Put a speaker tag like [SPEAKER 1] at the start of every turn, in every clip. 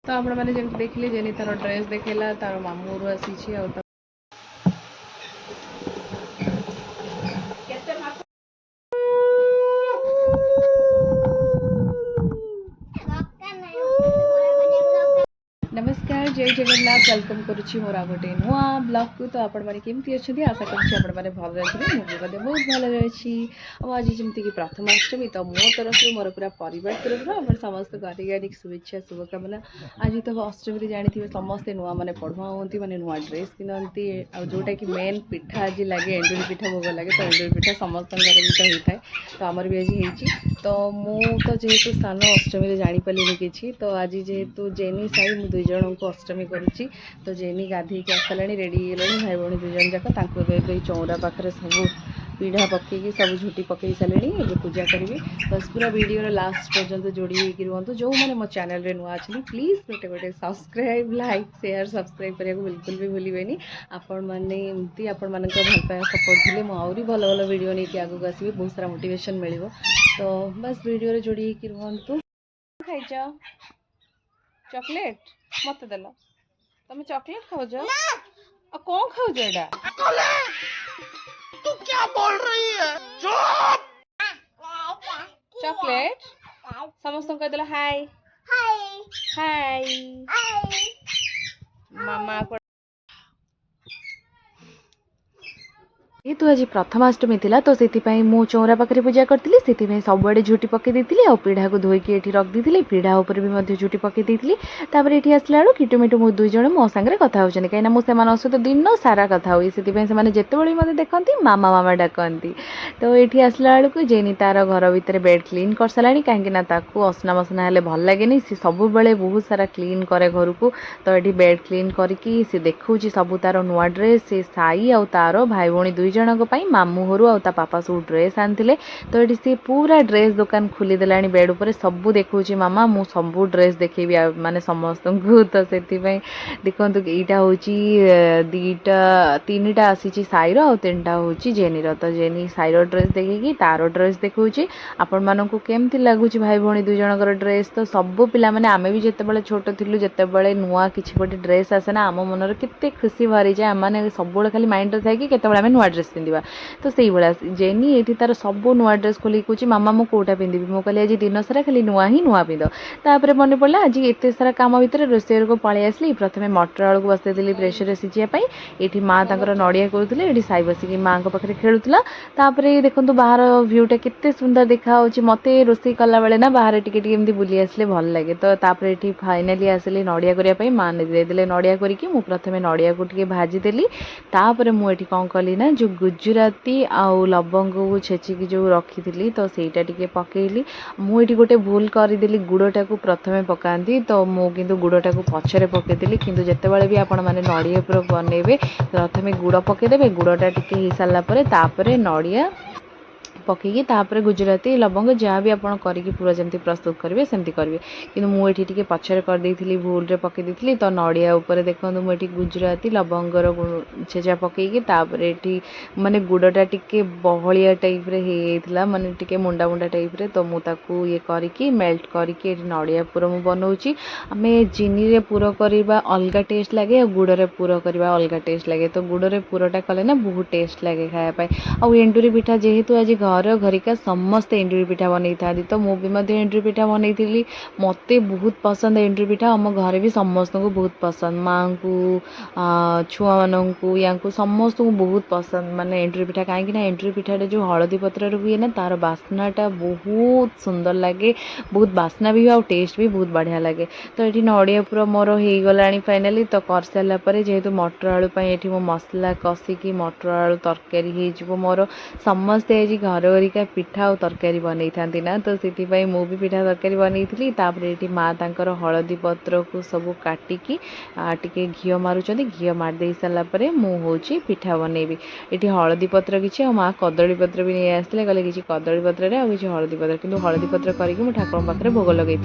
[SPEAKER 1] तो आपण मैंने जमी देखिले जेनी तार ड्रेस देखला तार मामू रू आसी नमस्कार जय जगन्नाथ वेलकम करुच्ची मोर आ गोटे नुआ ब्लॉग को। तो आपण मैंने केमती अच्छा आशा करें मैंने भल रही मुझे बहुत भल अच्छी। आज जमीक प्रथमाष्टमी तो मो तरफ मोर पूरा परिवार तरफ आप समस्त गारिक शुभेच्छा शुभकामना। आज तो अष्टमी जानी समस्ते नुआ मैंने पढ़ुआ होती मैंने नुआ ड्रेस पिंधती जोटा कि मेन पिठा आज लगे एंडुरी पिठा भोग लगे तो एंडुरी पिठा समस्त घर भी तो होता है तो आमर भी आज होती। तो मु तो जेहेतु स्थान अष्टमी जापारे कि तो आज जेहेतु जेनी साई मुझे दुई जन को अष्टमी करुच्ची तो जेनी गाधे आसला रेडी है भाई भौणी दुई जन जाक चौरा पाखे सब पीढ़ा पकईकि सब झुटी पकई सारे ये पूजा करी। बस पूरा वीडियो लास्ट पर्यंत जोड़ी होगी रुहतु। जो मैंने मो चैनल रे नुआ अच्छी प्लीज गोटे गोटे सब्सक्राइब लाइक शेयर सब्सक्राइब करने को बिल्कुल भी भूलें। आपण मैंने एमती आपण मान भल पाया सपोर्ट थे मुझे भल भल वीडियो नहीं आगे आसवि बहुत सारा मोटिवेशन मिल। तो बस वीडियो जोड़ी होगी रुहतु। खाइच चॉकलेट मत देल तुम चॉकलेट खाऊज कौन खाऊज एटा
[SPEAKER 2] तू क्या बोल रही है? चुप!
[SPEAKER 1] चॉकलेट समस्त कह हाय हाय मामा जेहेतु आज प्रथमाष्टमी थिला तो से मु चौरा पाखे पूजा करी से सबुआड़े झुटी पकई देती आ पीढ़ा को धोईकी ये रखी पीढ़ा उपर भी झुटी पकई देती। ये आसला बेलू किटुमिटु मो दुई जन मो सागर कथा होती कहीं मुझे सहित दिन सारा कथा हुई से जिते मत देखती मामा मामा डाकती। तो ये आसला बेलू जेनी तार घर भितर बेड क्लीन कर सारा कहीं असना मसना हेल्ले भल लगे सी सब बहुत सारा क्लीन करे घर को। तो ये बेड क्लीन करके सी देखा सब तार नुआ ड्रेस से साई आ तार भाई भौणी दुई जनक मामू घर आ पापा सब ड्रेस आनी। तो ये सी पूरा ड्रेस दुकान खोलीदेला बेड उपर सब देखा मामा मु सब ड्रेस देखेबी माने समस्त को। तो से देखो यहाँ हूँ दीटा तीन टा आसी साईर आ तीन टा हूँ जेनीर। तो जेनी साईर ड्रेस देखिकी तार ड्रेस देखा आपण मानक केमती लगुच भाई भौणी दुई जनकर ड्रेस। तो सब पिला माने आमे भी जिते छोट थिलु जिते नुआ किसी गोटे ड्रेस आसेना आम मनर केते खुशी भरी जाए आम सब खाली माइंड रे थाए कि नुआ ड्रेस पिंधा। तो से भाया जेनी ये तार सब नुआ ड्रेस खोल कहे मामा मु कौटा पिंधि मुझे कहली आज दिन सारा खाली नुआ ही नुआ पिंध। तापर मन पड़ा आज एत सारा कम भितर रोषेई को पलि आसली प्रथम मटर आलू को बसई प्रेसर सीझाई ये माँ तर नड़िया करुले ये साई बसिक माँ पाखे खेलुला। देखो बाहर भ्यूटा केते सुंदर देखा मत रोषेई कला बेले ना बाहर टी बुली आसले भल लगे। तो ये फाइनाली आसली नड़िया करने माँ देदेले नड़िया करके मुझे प्रथम नड़िया को भाजीदेली। तापर मुझे कौन कली ना जो गुजराती आउ लवंग को छेचिकी जो रखी थी तो सहीटा टी पकईली। मुझे गोटे भूल करदेली गुड़टा को प्रथम पकाती तो मुझे गुड़टा को पछरे पकईदेली किंतु जितेबाला भी आपण मैंने नड़िया पूरा बनइबे प्रथम गुड़ पकईदेवे गुड़टा टी हो सारापर नड़िया पकईकी तापर गुजराती लवंग जहाँ भी आप पूरा जमी प्रस्तुत करेंगे सेमती करेंगे कि मुझे टी पछरे करदे भूल रे पकई दी। तो नड़िया उपर देखो मुझे गुजराती लवंगर छेचा पकईकी तापर ये माने गुड़टा टी बहलिया टाइप रे माने टी मुंडा मुंडा टाइप रे। तो मुझे ये करके मेल्ट करके नड़िया पुर मु बनाऊँगी। आम चीनी रे पुर करवा अलग टेस्ट लगे और गुड़ रे पुर करवा अलग टेस्ट लगे। तो गुड़ रे पुरटा कले ना बहुत टेस्ट लगे खायापाई। आ एंडुरी पिठा जेहेतु आज घर घरिका समस्त एंडुरी पिठा बनई था तो मुझे एंडुरी पिठा बनई थी मत बहुत पसंद एंडुरी पिठा आम घर भी समस्त को बहुत पसंद माँ को छुआ मानू या समस्त को बहुत पसंद माने एंडुरी पिठा कहीं एंडुरी पिठाटा जो हलदी पत्र हुए ना तार बास्नाटा बहुत सुंदर लगे बहुत बास्ना भी और टेस्ट भी बहुत बढ़िया लगे। तो ये नड़िया पूरा मोर हो गला फाइनाली। तो कर सारापर जेहेतु मटर आलू ये मो मसला कषिकी मटर आलू तरकारी हो मोर समस्ते आज घर घरिका पिठा और तरकारी बनई था ना। तो से भी पिठा तरकारी बनई थी। ये माँ तांकर हलदी पत्र को सब काटिकी टिके घी मारुंच घी मारदे सारापर मुझे पिठा बनइबी। ये हलदी पत्र किसी माँ कदली पत्र भी नहीं आसते कहले कि कदली पत्र आ कि हलदी पत्र कि हलदी पत्र करके मुझे ठाकुर पाखे भोग लगे।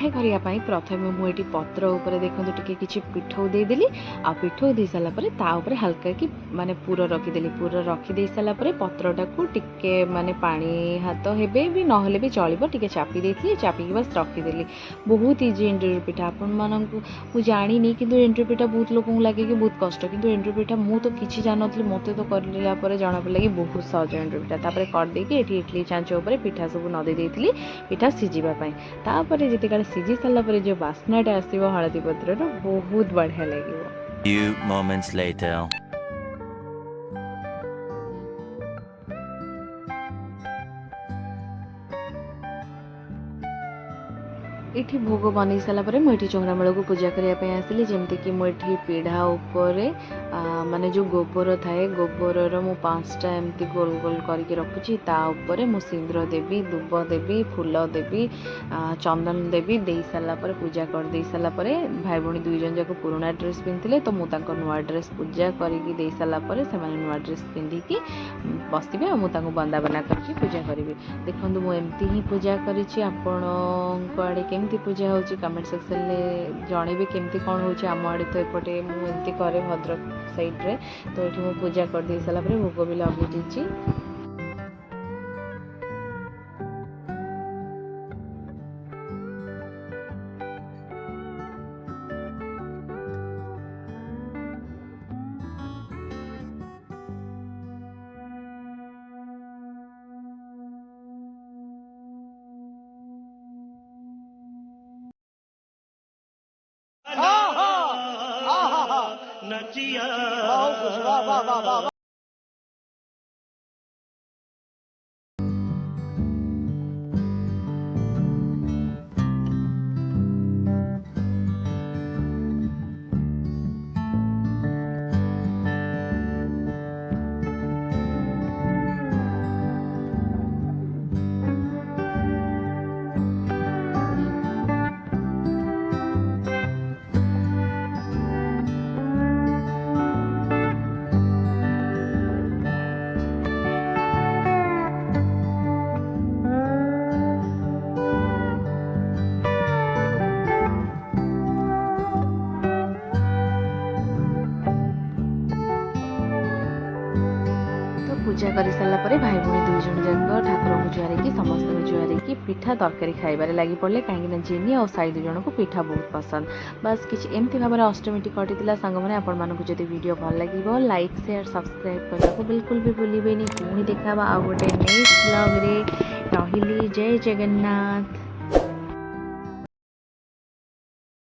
[SPEAKER 1] ପିଠା କରିବା ପାଇଁ ପ୍ରଥମେ ମୁଁ ଏଠି ପତ୍ର ଉପରେ ଦେଖନ୍ତୁ ଟିକେ କିଛି ପିଠଉ ଦେଇଦେଲି ଆଉ ପିଠଉ ଦେଇ ସାରିଲା ପରେ ତା ଉପରେ ହାଲକା କି ମାନେ ପୁର ରଖିଦେଲି। ପୁର ରଖିଦେଇ ସାରିଲା ପରେ ପତ୍ରଟାକୁ ଟିକେ ମାନେ ପାଣି ହାତ ହେବେ ବି ନହେଲେ ବି ଚଳିବ, ଟିକେ ଚାପି ଦେଇଥିଲି, ଚାପିକି ବାସ୍ ରଖିଦେଲି। ବହୁତ ଇଜି ଏଣ୍ଡୁରି ପିଠା। ଆପଣମାନଙ୍କୁ ମୁଁ ଜାଣିନି କିନ୍ତୁ ଏଣ୍ଡୁରି ପିଠା ବହୁତ ଲୋକଙ୍କୁ ଲାଗେ କି ବହୁତ କଷ୍ଟ, କିନ୍ତୁ ଏଣ୍ଡୁରି ପିଠା ମୁଁ ତ କିଛି ଜାଣିନଥିଲି, ମୋତେ ତ କରିଲା ପରେ ଜଣାପଡ଼ିଲା କି ବହୁତ ସହଜ ଏଣ୍ଡୁରି ପିଠା। ତାପରେ କରିଦେଇକି ଏଠି ଇଟଲି ଚାଞ୍ଚ ଉପରେ ପିଠା ସବୁ ନଦେଇ ଦେଇଥିଲି ପିଠା ସିଝିବା ପାଇଁ। ତାପରେ ଯେତେବେଳେ ସିଝି ସାରିଲା ପରେ ଯେଉଁ ବାସ୍ନାଟା ଆସିବ ହଳଦୀ ପତ୍ରର ବହୁତ ବଢ଼ିଆ ଲାଗିବ।
[SPEAKER 3] Few moments later.
[SPEAKER 1] ଏଠି ଭୋଗ ବନେଇ ସାରିଲା ପରେ ମୁଁ ଏଠି ଚଉରା ମୂଳକୁ ପୂଜା କରିବା ପାଇଁ ଆସିଲି। ଯେମିତିକି ମୁଁ ଏଠି ପିଢ଼ା ଉପରେ ମାନେ ଯେଉଁ ଗୋବର ଥାଏ, ଗୋବରର ମୁଁ 5ଟା ଏମିତି ଗୋଲ ଗୋଲ କରିକି ରଖୁଛି। ତା ଉପରେ ମୁଁ ସିନ୍ଦୁର ଦେବି, ଦୁବ ଦେବି, ଫୁଲ ଦେବି, ଚନ୍ଦନ ଦେବି। ଦେଇ ସାରିଲା ପରେ ପୂଜା କରିଦେଇ ସାରିଲା ପରେ ଭାଇ ଭଉଣୀ 2 ଜଣ ଯାକ ପୁରୁଣା ଡ୍ରେସ୍ ପିନ୍ଧିଥିଲେ, ତ ମୁଁ ତାଙ୍କ ନୂଆ ଡ୍ରେସ୍ ପୂଜା କରିକି ଦେଇ ସାରିଲା ପରେ ସେମାନେ ନୂଆ ଡ୍ରେସ୍ ପିନ୍ଧିକି ବସିବେ ଆଉ ମୁଁ ତାଙ୍କୁ ବନ୍ଦାବନା କରିକି ପୂଜା କରିବି। ଦେଖନ୍ତୁ ମୁଁ ଏମିତି ହିଁ ପୂଜା କରିଛି। ଆପଣଙ୍କ ଆଡ଼େ କେମିତି ପୂଜା ହେଉଛି କମେଣ୍ଟ ସେକ୍ସନ୍ରେ ଜଣେଇବେ କେମିତି କ'ଣ ହେଉଛି। ଆମ ଆଡ଼େ ତ ଏପଟେ ମୁଁ ଏମିତି କରେ ଭଦ୍ରକ ସାଇଡ଼୍ରେ। ତ ଏଠି ମୁଁ ପୂଜା କରିଦେଇ ସାରିଲା ପରେ ଭୋଗ ବି ଲଗେଇ ଦେଇଛି।
[SPEAKER 2] नचिया वाह वाह वाह वाह।
[SPEAKER 1] ପୂଜା କରିସାରିଲା ପରେ ଭାଇ ଭଉଣୀ 2 ଜଣ ଯାକ ଠାକୁରଙ୍କୁ ଜୁହାରିକି ସମସ୍ତଙ୍କୁ ଜୁହାରିକି ପିଠା ତରକାରୀ ଖାଇବାରେ ଲାଗି ପଡ଼ିଲେ। କାହିଁକିନା ଜିନି ଆଉ ସାଇ 2 ଜଣଙ୍କୁ ପିଠା ବହୁତ ପସନ୍ଦ। ବାସ୍ କିଛି ଏମିତି ଭାବରେ ଅଷ୍ଟମୀଟି କଟିଥିଲା। ସାଙ୍ଗମାନେ ଆପଣମାନଙ୍କୁ ଯଦି ଭିଡ଼ିଓ ଭଲ ଲାଗିବ ଲାଇକ୍ ସେୟାର ସବସ୍କ୍ରାଇବ୍ କରିବାକୁ ବିଲକୁଲ ବି ଭୁଲିବେନି। ପୁଣି ଦେଖାବା ଆଉ ଗୋଟେ ନେକ୍ସଟ ବ୍ଲଗ୍ରେ। ରହିଲି, ଜୟ ଜଗନ୍ନାଥ।